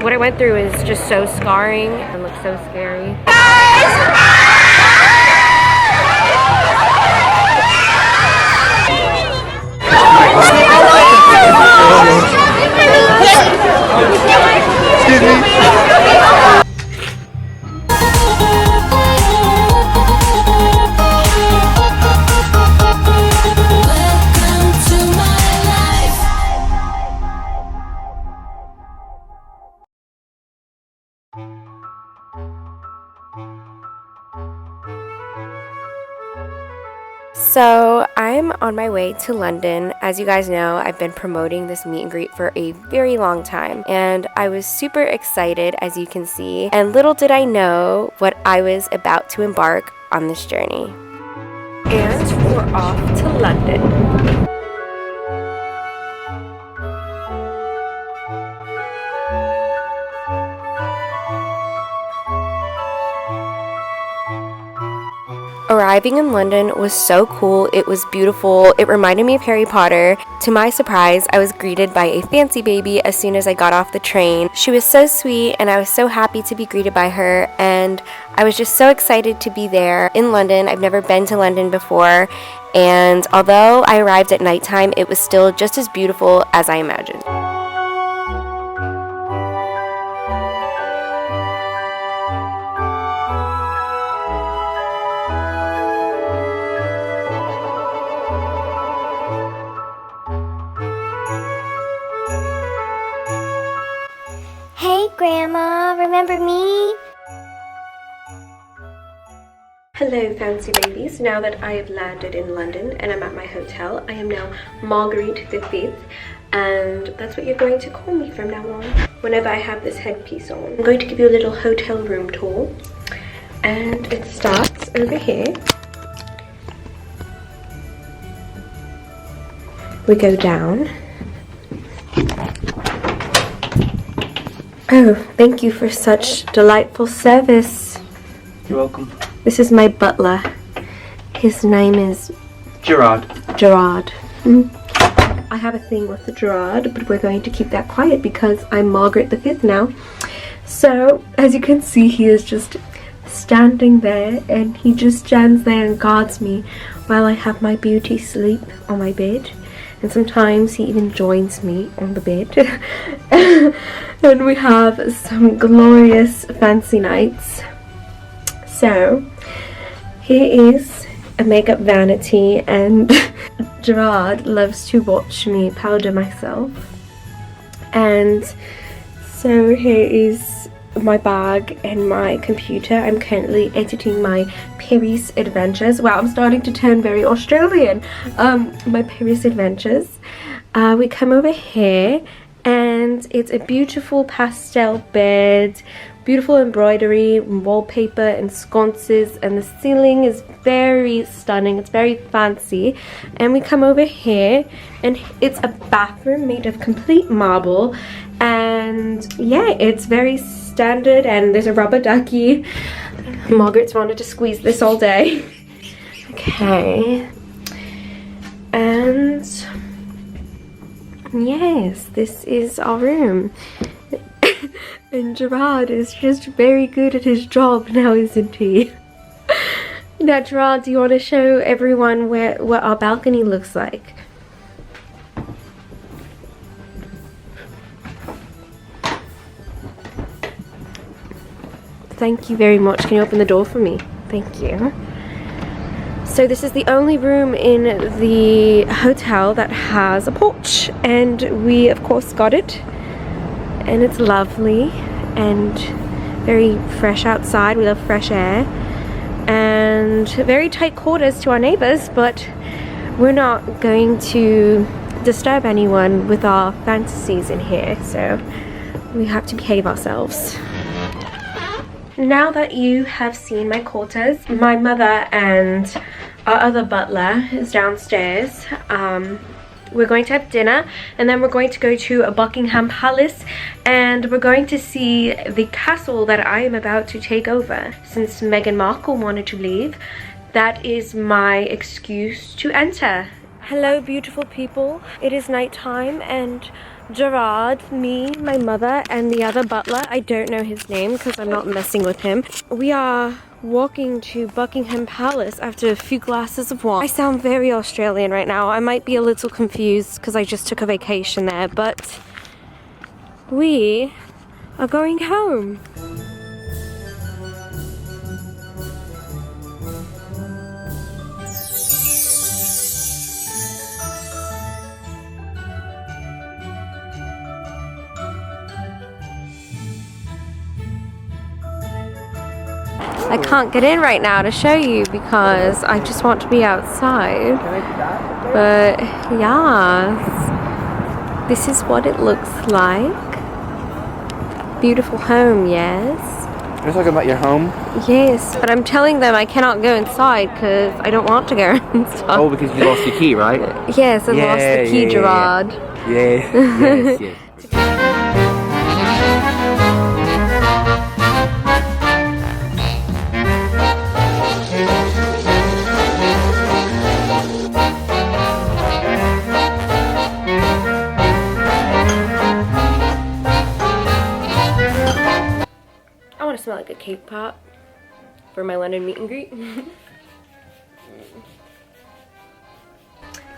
what I went through is just so scarring and looks so scary. Excuse me. So I'm on my way to London. As you guys know, I've been promoting this meet and greet for a very long time, and I was super excited, as you can see, and little did I know what I was about to embark on this journey. And we're off to London. Arriving in London was so cool. It was beautiful. It reminded me of Harry Potter. To my surprise, I was greeted by a fancy baby as soon as I got off the train. She was so sweet, and I was so happy to be greeted by her, and I was just so excited to be there in London. I've never been to London before, and although I arrived at nighttime, it was still just as beautiful as I imagined. Hey Grandma, remember me? Hello fancy babies. Now that I have landed in London and I'm at my hotel, I am now Marguerite the Fifth, and that's what you're going to call me from now on whenever I have this headpiece on. I'm going to give you a little hotel room tour, and it starts over here. We go down. Oh, thank you for such delightful service. You're welcome. This is my butler. His name is Gerard. Gerard. I have a thing with the Gerard, but we're going to keep that quiet because I'm Margaret the Fifth now. So, as you can see, he is just standing there, and he just stands there and guards me while I have my beauty sleep on my bed. And sometimes he even joins me on the bed. And we have some glorious fancy nights. So here is a makeup vanity, and Gerard loves to watch me powder myself. And so here is my bag and my computer. I'm currently editing my Paris adventures. Wow, I'm starting to turn very Australian. My Paris adventures. We come over here, and it's a beautiful pastel bed, beautiful embroidery, wallpaper and sconces, and the ceiling is very stunning. It's very fancy. And we come over here, and it's a bathroom made of complete marble, and yeah, it's very standard, and there's a rubber ducky. Margaret's wanted to squeeze this all day. Okay, and yes, this is our room. And Gerard is just very good at his job now, isn't he? Now, Gerard, do you want to show everyone what our balcony looks like? Thank you very much. Can you open the door for me? Thank you. So this is the only room in the hotel that has a porch, and we of course got it, and it's lovely and very fresh outside. We love fresh air, and very tight quarters to our neighbors, but we're not going to disturb anyone with our fantasies in here, so we have to behave ourselves. Now that you have seen my quarters, my mother and our other butler is downstairs. We're going to have dinner, and then we're going to go to Buckingham Palace, and we're going to see the castle that I am about to take over. Since Meghan Markle wanted to leave, that is my excuse to enter. Hello beautiful people. It is nighttime, and Gerard, me, my mother, and the other butler. I don't know his name because I'm not messing with him. We are walking to Buckingham Palace after a few glasses of wine. I sound very Australian right now. I might be a little confused because I just took a vacation there, but we are going home. I can't get in right now to show you because I just want to be outside. But yes, this is what it looks like. Beautiful home, yes. You're talking about your home? Yes, but I'm telling them I cannot go inside because I don't want to go inside. Oh, because you lost your key, right? Yes, I lost the key, Gerard. Yeah, yes, yes. I want to smell like a cake pop for my London meet and greet.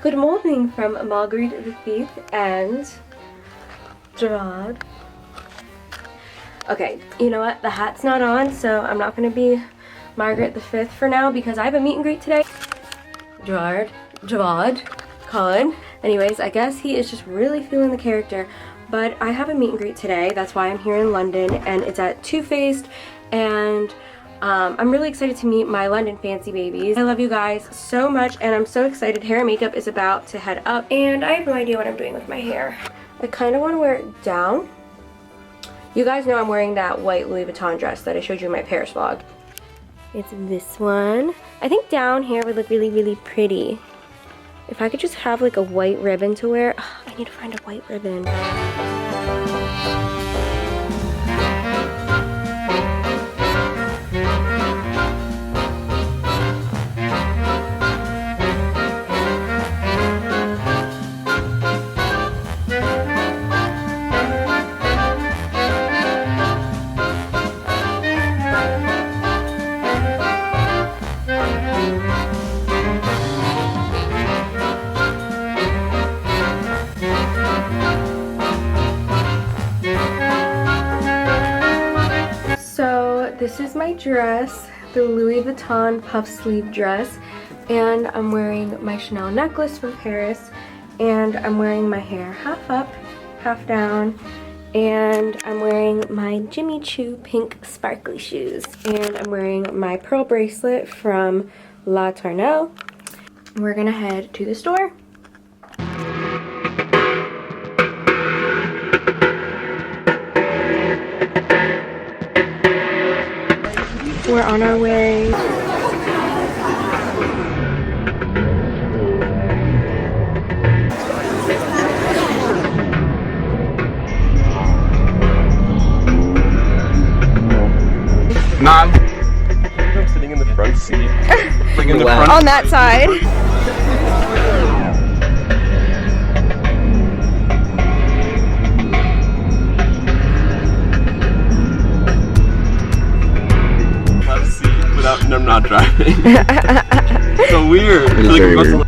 Good morning from Marguerite V and Gerard. Okay, you know what? The hat's not on, so I'm not going to be Margaret V for now because I have a meet and greet today. Gerard, Colin. Anyways, I guess he is just really feeling the character. But I have a meet and greet today. That's why I'm here in London, and it's at Too Faced, and I'm really excited to meet my London fancy babies. I love you guys so much, and I'm so excited. Hair and makeup is about to head up, and I have no idea what I'm doing with my hair. I kind of want to wear it down. You guys know I'm wearing that white Louis Vuitton dress that I showed you in my Paris vlog. It's this one. I think down here would look really, really pretty. If I could just have like a white ribbon to wear. Oh, I need to find a white ribbon. This is my dress, the Louis Vuitton puff sleeve dress, and I'm wearing my Chanel necklace from Paris, and I'm wearing my hair half up, half down, and I'm wearing my Jimmy Choo pink sparkly shoes, and I'm wearing my pearl bracelet from La Tournelle. We're gonna head to the store. We're on our way. Mom. I'm sitting in the front seat. Like in the front. On that side. Without I'm not driving. So weird. It is very weird.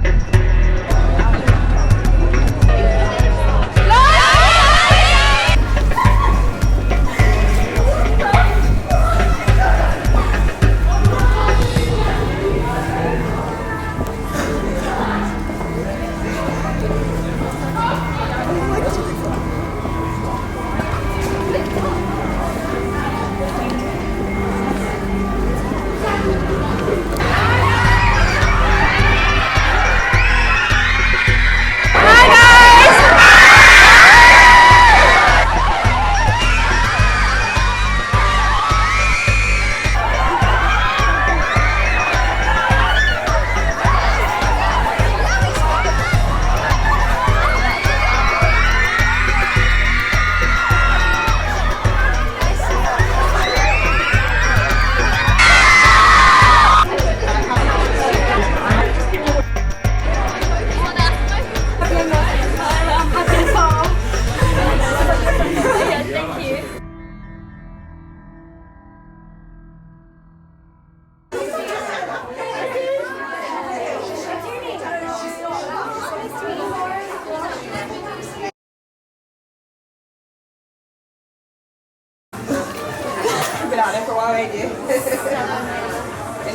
already. And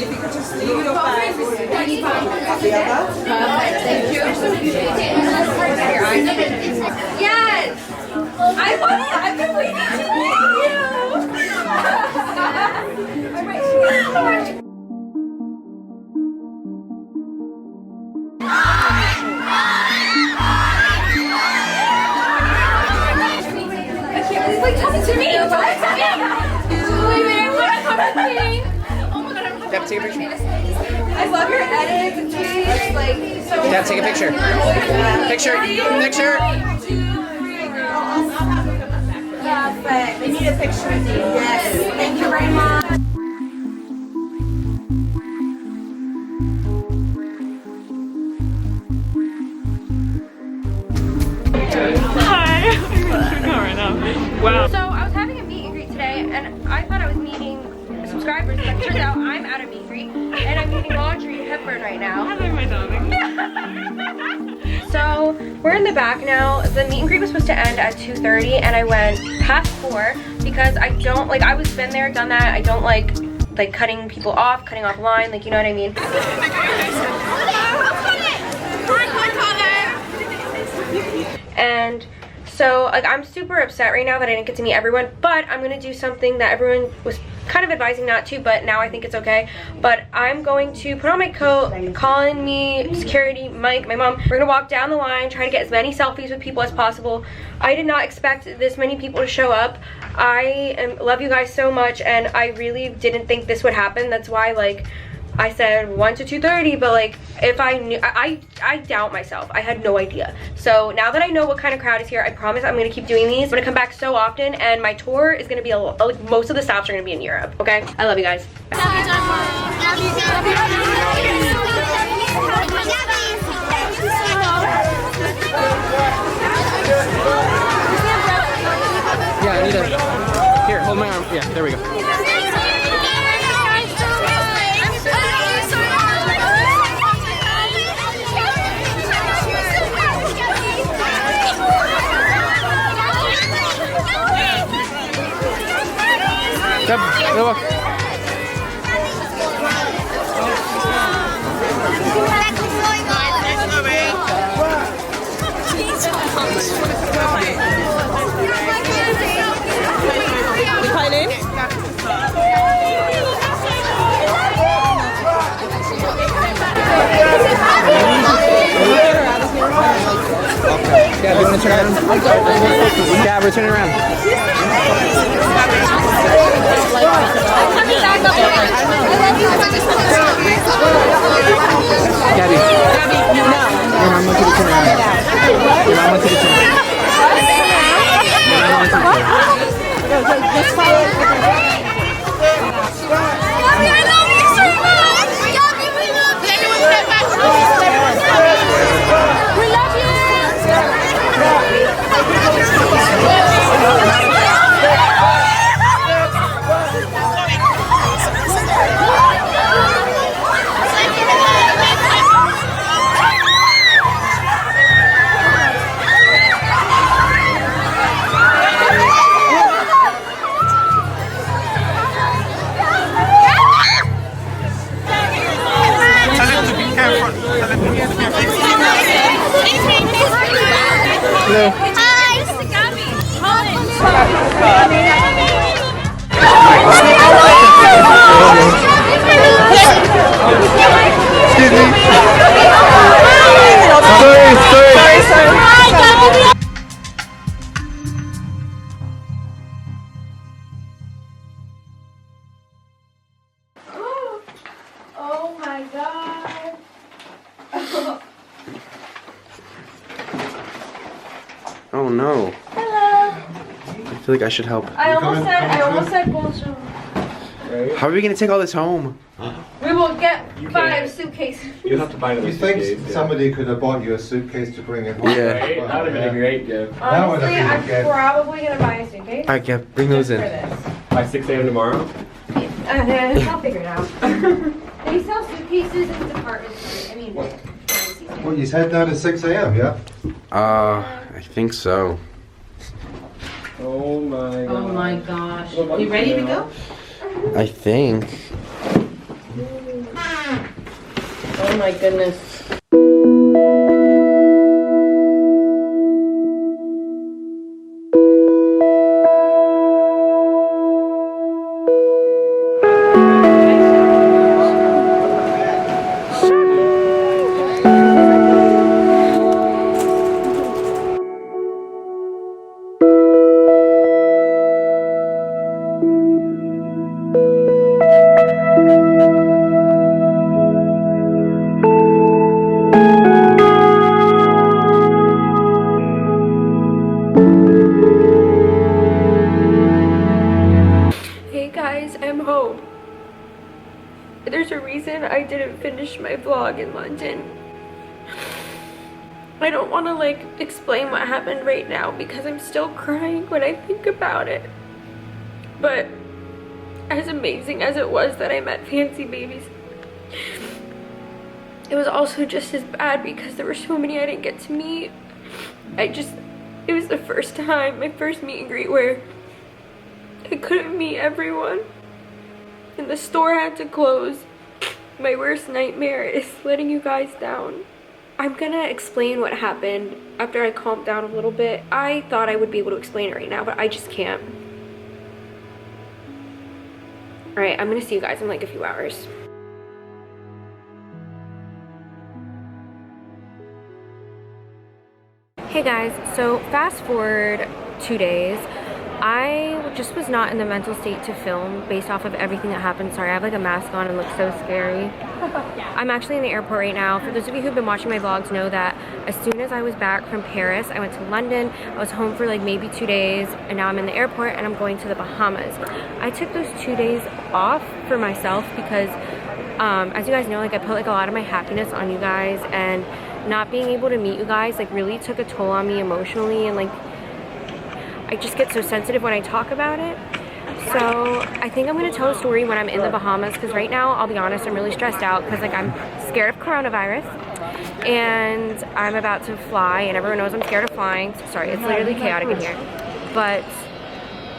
if you could just leave it up there. Thank you. Yes! I love it! I've been waiting to meet you! It's like coming to me! Wait, I want to come with me! Oh my god, I'm Deb, take a picture. I love your edits, please. Like, so. Deb, take a picture. Picture. Picture. Perfect. We need a picture of you. Yes. Thank you very much. Wow. So I was having a meet and greet today, and I thought I was meeting subscribers, but it turns out I'm at a meet and greet, and I'm meeting Audrey Hepburn right now. Hello, my darling. So we're in the back now. The meet and greet was supposed to end at 2:30, and I went past 4 because I don't like. I was been there, done that. I don't like cutting people off, cutting off line. Like, you know what I mean? And so, like, I'm super upset right now that I didn't get to meet everyone, but I'm gonna do something that everyone was kind of advising not to, but now I think it's okay. But I'm going to put on my coat, call in me, security, Mike, my mom. We're gonna walk down the line, try to get as many selfies with people as possible. I did not expect this many people to show up. I love you guys so much, and I really didn't think this would happen. That's why, like, I said 1 to 2:30, but like, if I knew, I doubt myself. I had no idea. So now that I know what kind of crowd is here, I promise I'm gonna keep doing these. I'm gonna come back so often, and my tour is gonna be like, most of the stops are gonna be in Europe. Okay, I love you guys. Yeah, I need a. Here, hold my arm. Yeah, there we go. Deb, look. Yeah, you want to turn around? Yeah, we're turning around. Gabi, no. Your mom wants you to turn around. Your mom wants you to turn around. Your mom wants you to turn around. Just follow it. Gabi, I love you so much! Gabi, we love you! Everyone step back. We love you! Hello. Hi! This is Gabi. Excuse me. Sorry. Oh my god. Oh no. Hello. I feel like I should help. I almost said bonjour. How are we gonna take all this home? We will get 5 suitcases. You have to buy another You think suitcase, somebody could have bought you a suitcase to bring it home? Yeah. Right? That would have been a great gift. That would have Honestly, been I'm good. probably gonna buy a suitcase. Alright, yeah, bring those just for in. this. By 6 a.m. tomorrow? I'll figure it out. They sell suitcases in department stores. I mean, pharmacies. Well, you head down at 6 a.m., yeah? I think so. Oh my god. Oh my gosh. You ready to go? I think. Oh my goodness. Hey guys, I'm home. There's a reason I didn't finish my vlog in London. I don't want to like explain what happened right now because I'm still crying when I think about it. But as amazing as it was that I met fancy babies, it was also just as bad because there were so many I didn't get to meet. It was the first time, my first meet and greet where I couldn't meet everyone. And the store had to close. My worst nightmare is letting you guys down. I'm gonna explain what happened after I calmed down a little bit. I thought I would be able to explain it right now, but I just can't. Alright, I'm gonna see you guys in like a few hours. Hey guys, so fast forward 2 days. I just was not in the mental state to film based off of everything that happened. Sorry, I have like a mask on and look so scary. I'm actually in the airport right now. For those of you who've been watching my vlogs know that as soon as I was back from Paris, I went to London. I was home for like maybe 2 days, and now I'm in the airport and I'm going to the Bahamas. I took those 2 days off for myself because as you guys know, like I put like a lot of my happiness on you guys, and not being able to meet you guys like really took a toll on me emotionally, and like I just get so sensitive when I talk about it. So I think I'm going to tell a story when I'm in the Bahamas, because right now, I'll be honest, I'm really stressed out because like I'm scared of coronavirus and I'm about to fly, and everyone knows I'm scared of flying. Sorry, it's literally chaotic in here. But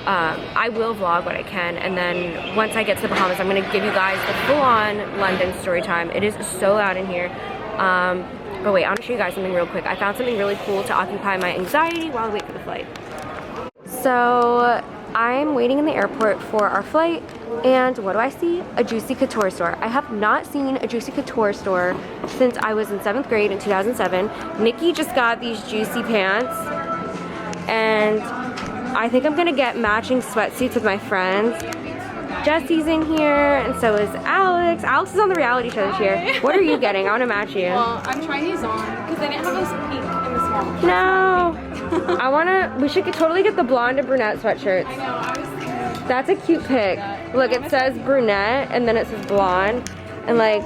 I will vlog what I can, and then once I get to the Bahamas, I'm going to give you guys the full-on London story time. It is so loud in here. But wait, I want to show you guys something real quick. I found something really cool to occupy my anxiety while I wait for the flight. So I'm waiting in the airport for our flight, and what do I see? A Juicy Couture store. I have not seen a Juicy Couture store since I was in 7th grade in 2007. Nikki just got these Juicy pants, and I think I'm gonna get matching sweatsuits with my friends. Jesse's in here, and so is Alex. Alex is on the reality show this year. What are you getting? I want to match you. Well, I'm trying these on because I didn't have those pink in the small. No. We should totally get the blonde and brunette sweatshirts. I know, I was thinking. That's a cute pic. Look, it says brunette and then it says blonde. And like,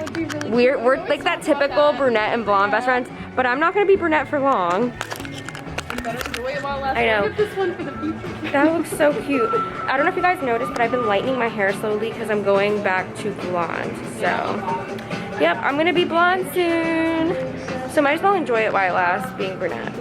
we're like that typical brunette and blonde best friends, but I'm not gonna be brunette for long. I know. This one for the future. That looks so cute. I don't know if you guys noticed, but I've been lightening my hair slowly because I'm going back to blonde. So, yep, I'm gonna be blonde soon. So might as well enjoy it while it lasts, being brunette.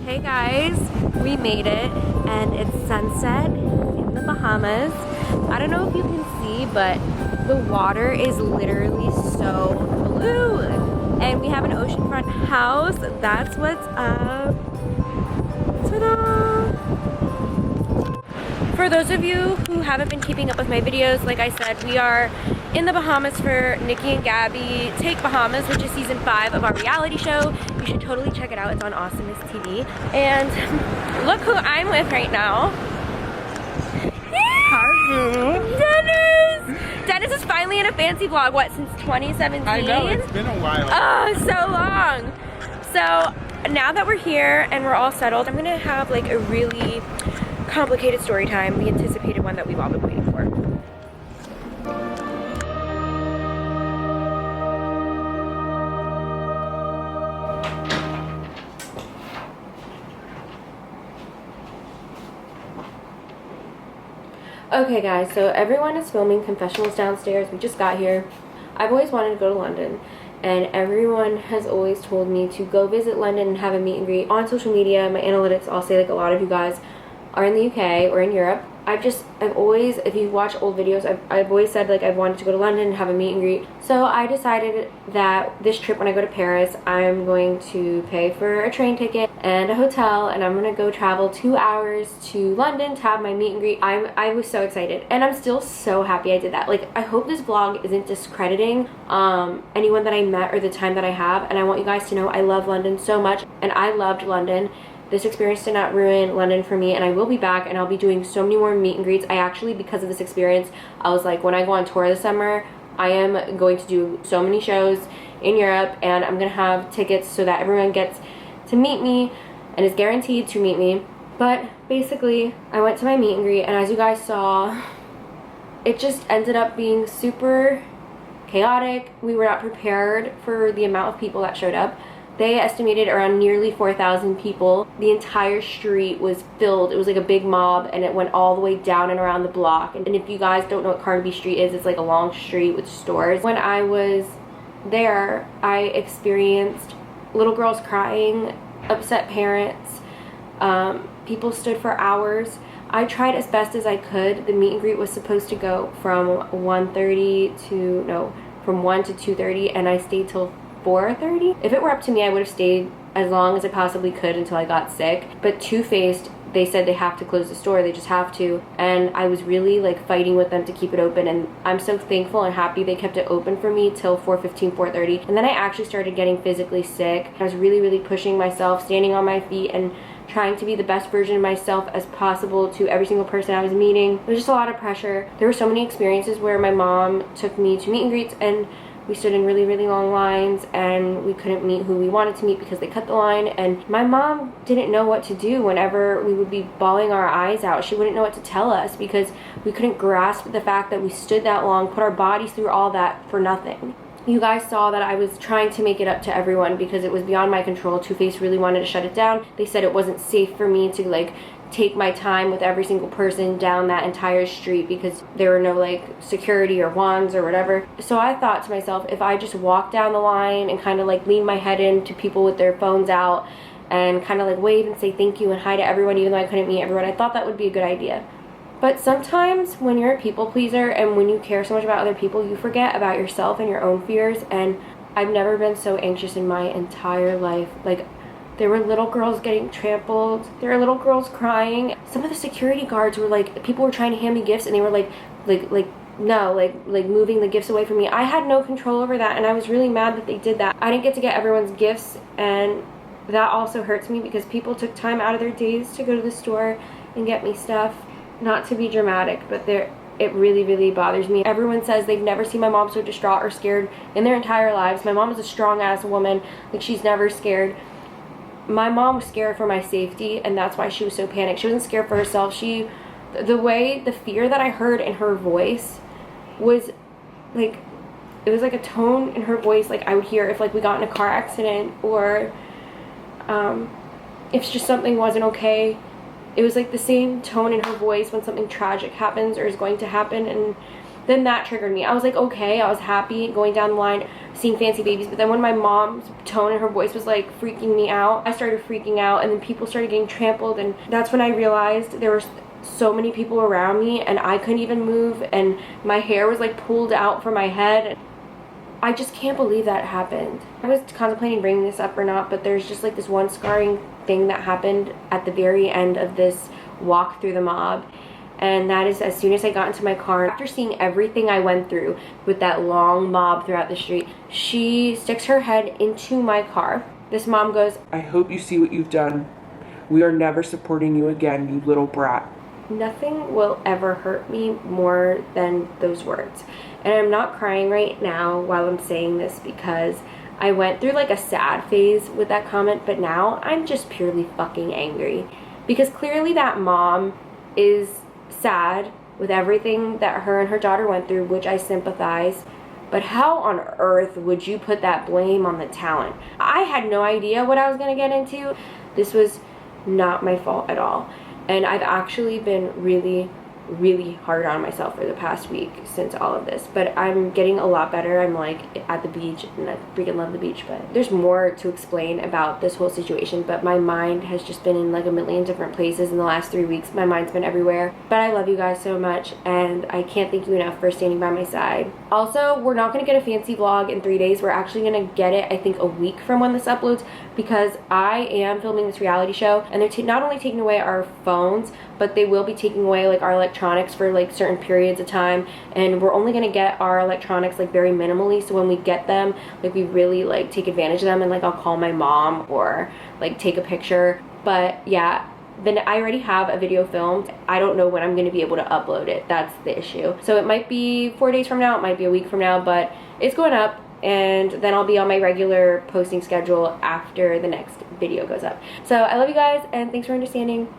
Hey guys, we made it, and it's sunset in the Bahamas. I don't know if you can see, but the water is literally so blue, and we have an oceanfront house. That's what's up. Ta-da! For those of you who haven't been keeping up with my videos, like I said, we are in the Bahamas for Nikki and Gabby Take Bahamas, which is season 5 of our reality show. You should totally check it out. It's on Awesomeness TV. And look who I'm with right now. Dennis! Dennis is finally in a fancy vlog, what, since 2017? I know, it's been a while. Oh, so long. So now that we're here and we're all settled, I'm gonna have like a really complicated story time, the anticipated one that we've all been waiting for. Okay guys, so everyone is filming confessionals downstairs. We just got here. I've always wanted to go to London, and everyone has always told me to go visit London and have a meet and greet. On social media, my analytics all say like a lot of you guys are in the UK or in Europe. I've always, if you watch old videos, I've always said like I've wanted to go to London and have a meet and greet. So I decided that this trip when I go to Paris, I'm going to pay for a train ticket and a hotel, and I'm gonna go travel 2 hours to London to have my meet and greet. I was so excited, and I'm still so happy I did that. Like, I hope this vlog isn't discrediting anyone that I met or the time that I have, and I want you guys to know I love London so much, and I loved London. This experience did not ruin London for me, and I will be back, and I'll be doing so many more meet and greets. I actually, because of this experience, I was like, when I go on tour this summer, I am going to do so many shows in Europe, and I'm gonna have tickets so that everyone gets to meet me and is guaranteed to meet me. But basically, I went to my meet and greet, and as you guys saw, it just ended up being super chaotic. We were not prepared for the amount of people that showed up. They estimated around nearly 4,000 people. The entire street was filled. It was like a big mob, and it went all the way down and around the block. And if you guys don't know what Carnaby Street is, it's like a long street with stores. When I was there, I experienced little girls crying, upset parents. People stood for hours. I tried as best as I could. The meet and greet was supposed to go from 1:30 to, no, from 1 to 2:30, and I stayed till 4:30. If it were up to me, I would have stayed as long as I possibly could until I got sick. But Too Faced, they said they have to close the store, they just have to. And I was really like fighting with them to keep it open, and I'm so thankful and happy they kept it open for me till 4:15, 4:30. And then I actually started getting physically sick. I was really pushing myself, standing on my feet and trying to be the best version of myself as possible to every single person I was meeting. It was just a lot of pressure. There were so many experiences where my mom took me to meet and greets, and we stood in really long lines, and we couldn't meet who we wanted to meet because they cut the line. And my mom didn't know what to do whenever we would be bawling our eyes out. She wouldn't know what to tell us because we couldn't grasp the fact that we stood that long, put our bodies through all that for nothing. You guys saw that I was trying to make it up to everyone because it was beyond my control. Too Faced really wanted to shut it down. They said it wasn't safe for me to like take my time with every single person down that entire street because there were no like security or wands or whatever. So I thought to myself, if I just walk down the line and kind of like lean my head into people with their phones out and kind of like wave and say thank you and hi to everyone even though I couldn't meet everyone, I thought that would be a good idea. But sometimes when you're a people pleaser and when you care so much about other people, you forget about yourself and your own fears. And I've never been so anxious in my entire life. Like, there were little girls getting trampled. There were little girls crying. Some of the security guards were like, people were trying to hand me gifts and they were like moving the gifts away from me. I had no control over that, and I was really mad that they did that. I didn't get to get everyone's gifts, and that also hurts me because people took time out of their days to go to the store and get me stuff. Not to be dramatic, but it really bothers me. Everyone says they've never seen my mom so distraught or scared in their entire lives. My mom is a strong ass woman. Like, she's never scared. My mom was scared for my safety, and that's why she was so panicked. She wasn't scared for herself. The fear that I heard in her voice was like, it was like a tone in her voice like I would hear if like we got in a car accident, or if just something wasn't okay. It was like the same tone in her voice when something tragic happens or is going to happen, and then that triggered me. I was like, okay, I was happy going down the line, seeing fancy babies, but then when my mom's tone in her voice was like freaking me out, I started freaking out, and then people started getting trampled, and that's when I realized there were so many people around me and I couldn't even move, and my hair was like pulled out from my head. I just can't believe that happened. I was contemplating bringing this up or not, but there's just like this one scarring thing that happened at the very end of this walk through the mob, and that is as soon as I got into my car, after seeing everything I went through with that long mob throughout the street, she sticks her head into my car. This mom goes, "I hope you see what you've done. We are never supporting you again, you little brat." Nothing will ever hurt me more than those words. And I'm not crying right now while I'm saying this because I went through like a sad phase with that comment, but now I'm just purely fucking angry. Because clearly that mom is sad with everything that her and her daughter went through, which I sympathize. But how on earth would you put that blame on the talent? I had no idea what I was gonna get into. This was not my fault at all. And I've actually been really really hard on myself for the past week since all of this, but I'm getting a lot better. I'm like at the beach, and I freaking love the beach, but there's more to explain about this whole situation. But my mind has just been in like a million different places in the last 3 weeks. My mind's been everywhere, but I love you guys so much, and I can't thank you enough for standing by my side. Also, we're not going to get a fancy vlog in 3 days. We're actually going to get it, I think, a week from when this uploads, because I am filming this reality show, and they're not only taking away our phones, but they will be taking away like our electronics for like certain periods of time, and we're only going to get our electronics like very minimally, so when we get them, like we really like take advantage of them, and like I'll call my mom or like take a picture. But yeah, then I already have a video filmed. I don't know when I'm going to be able to upload it. That's the issue. So it might be 4 days from now, it might be a week from now, but it's going up, and then I'll be on my regular posting schedule after the next video goes up. So I love you guys, and thanks for understanding.